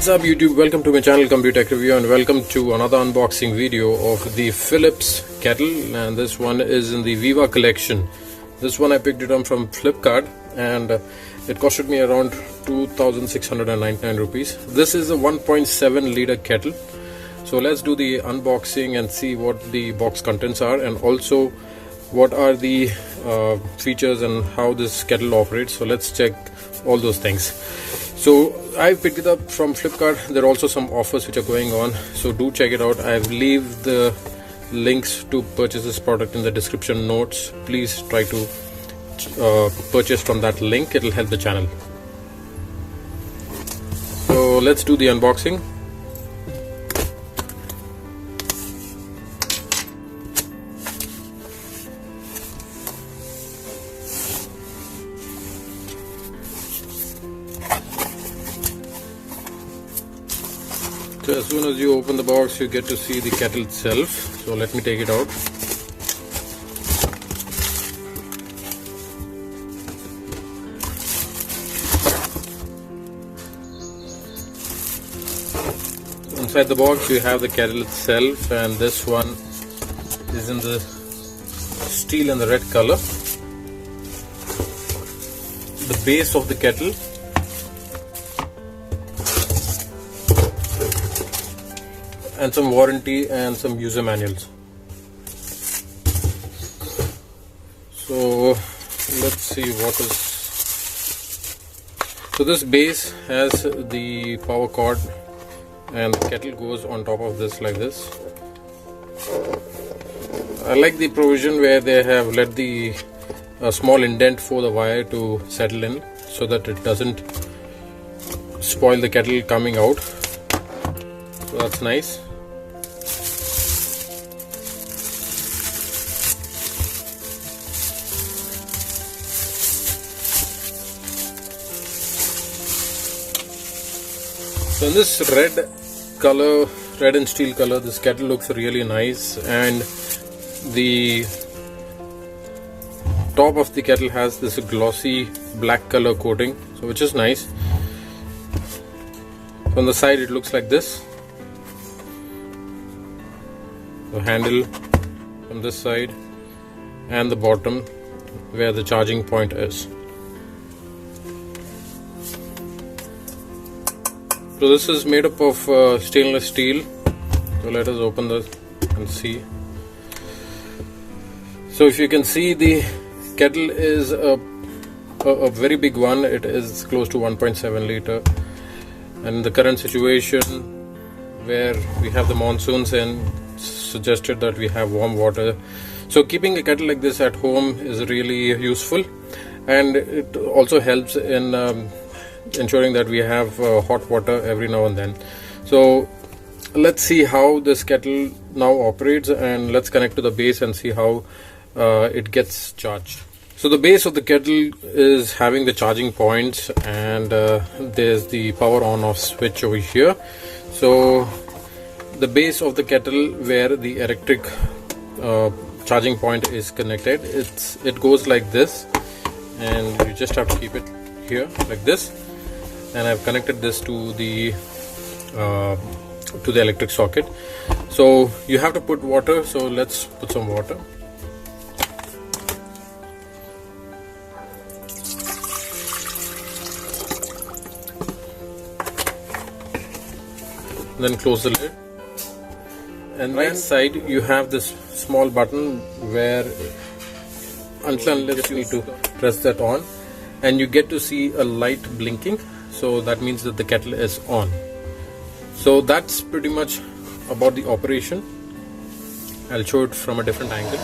What's up YouTube, welcome to my channel Computer Tech Review and welcome to another unboxing video of the Philips kettle, and this one is in the Viva collection. This one I picked it up from Flipkart and it costed me around 2,699 rupees. This is a 1.7 liter kettle. So let's do the unboxing and see what the box contents are and also what are the features and how this kettle operates. So let's check all those things. So I picked it up from Flipkart. There are also some offers which are going on, so do check it out. I've leave the links to purchase this product in the description notes. Please try to purchase from that link, it will help the channel. So let's do the unboxing. So as soon as you open the box, you get to see the kettle itself. So let me take it out. Inside the box you have the kettle itself, and this one is in the steel and the red color. The base of the kettle, and some warranty and some user manuals. So let's see what is. So this base has the power cord and the kettle goes on top of this like this. I like the provision where they have let the small indent for the wire to settle in so that it doesn't spoil the kettle coming out. So that's nice. So in this red and steel color, this kettle looks really nice, and the top of the kettle has this glossy black color coating, so which is nice. From the side it looks like this. The handle from this side and the bottom where the charging point is. So this is made up of stainless steel. So let us open this and see. So if you can see, the kettle is a very big one. It is close to 1.7 liter, and in the current situation where we have the monsoons and suggested that we have warm water, so keeping a kettle like this at home is really useful, and it also helps in ensuring that we have hot water every now and then. So let's see how this kettle now operates, and let's connect to the base and see how it gets charged. So the base of the kettle is having the charging points, and there's the power on off switch over here. So the base of the kettle where the electric charging point is connected, it goes like this, and you just have to keep it here like this. And I've connected this to the electric socket. So you have to put water, so let's put some water. Then close the lid, and right side you have this small button where until unless you need to press that on, and you get to see a light blinking. So that means that the kettle is on. So that's pretty much about the operation. I'll show it from a different angle.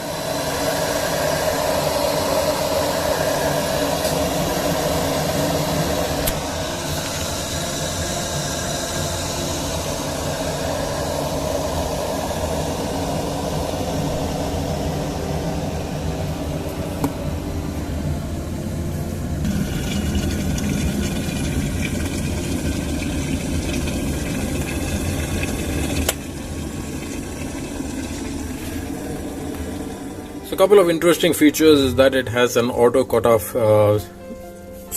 So a couple of interesting features is that it has an auto cutoff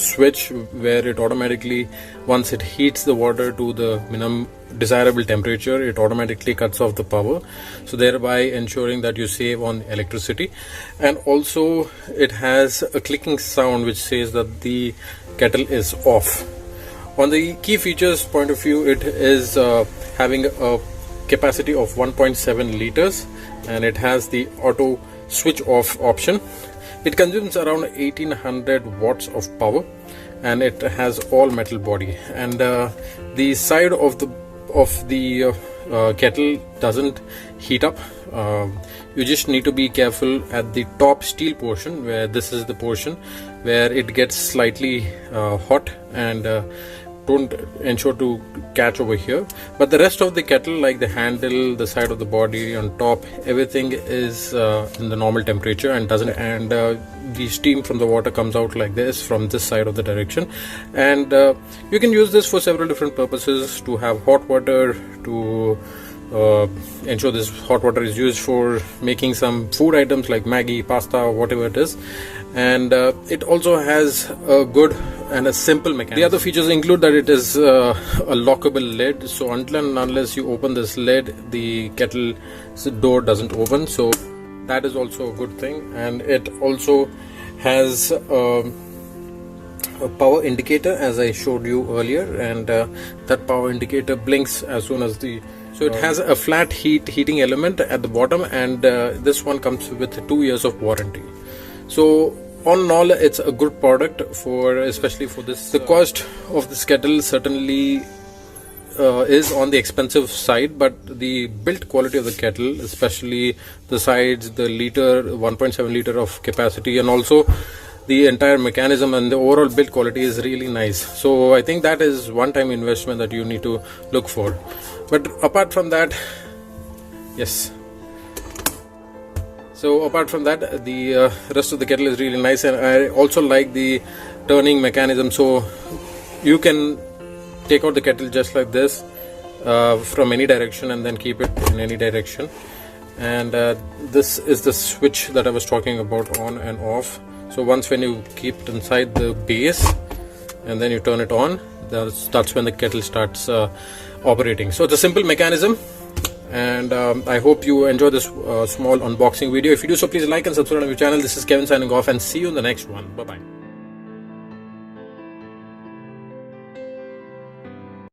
switch where it automatically, once it heats the water to the minimum desirable temperature, it automatically cuts off the power, so thereby ensuring that you save on electricity. And also it has a clicking sound which says that the kettle is off. On the key features point of view, it is having a capacity of 1.7 liters, and it has the auto switch off option. It consumes around 1800 watts of power, and it has all metal body, and the side of the kettle doesn't heat up. You just need to be careful at the top steel portion, where this is the portion where it gets slightly hot, and don't ensure to catch over here. But the rest of the kettle, like the handle, the side of the body, on top, everything is in the normal temperature and doesn't, and the steam from the water comes out like this from this side of the direction. And you can use this for several different purposes: to have hot water, to ensure this hot water is used for making some food items like Maggi, pasta, whatever it is. And it also has a good and a simple mechanism. The other features include that it is a lockable lid, so until and unless you open this lid, the kettle's door doesn't open, so that is also a good thing. And it also has a power indicator, as I showed you earlier, and that power indicator blinks as soon as the so it has a flat heating element at the bottom, and this one comes with 2 years of warranty. So on all, it's a good product for, especially for this. The cost of this kettle certainly is on the expensive side, but the built quality of the kettle, especially the sides, the liter, 1.7 liter of capacity, and also the entire mechanism and the overall build quality is really nice. So I think that is one-time investment that you need to look for. But apart from that, yes. So apart from that, the rest of the kettle is really nice, and I also like the turning mechanism. So you can take out the kettle just like this from any direction, and then keep it in any direction. And this is the switch that I was talking about, on and off. So once when you keep it inside the base and then you turn it on, that's when the kettle starts operating. So it's a simple mechanism, and I hope you enjoy this small unboxing video. If you do so, please like and subscribe to my channel. This is Kevin signing off, and see you in the next one. Bye bye.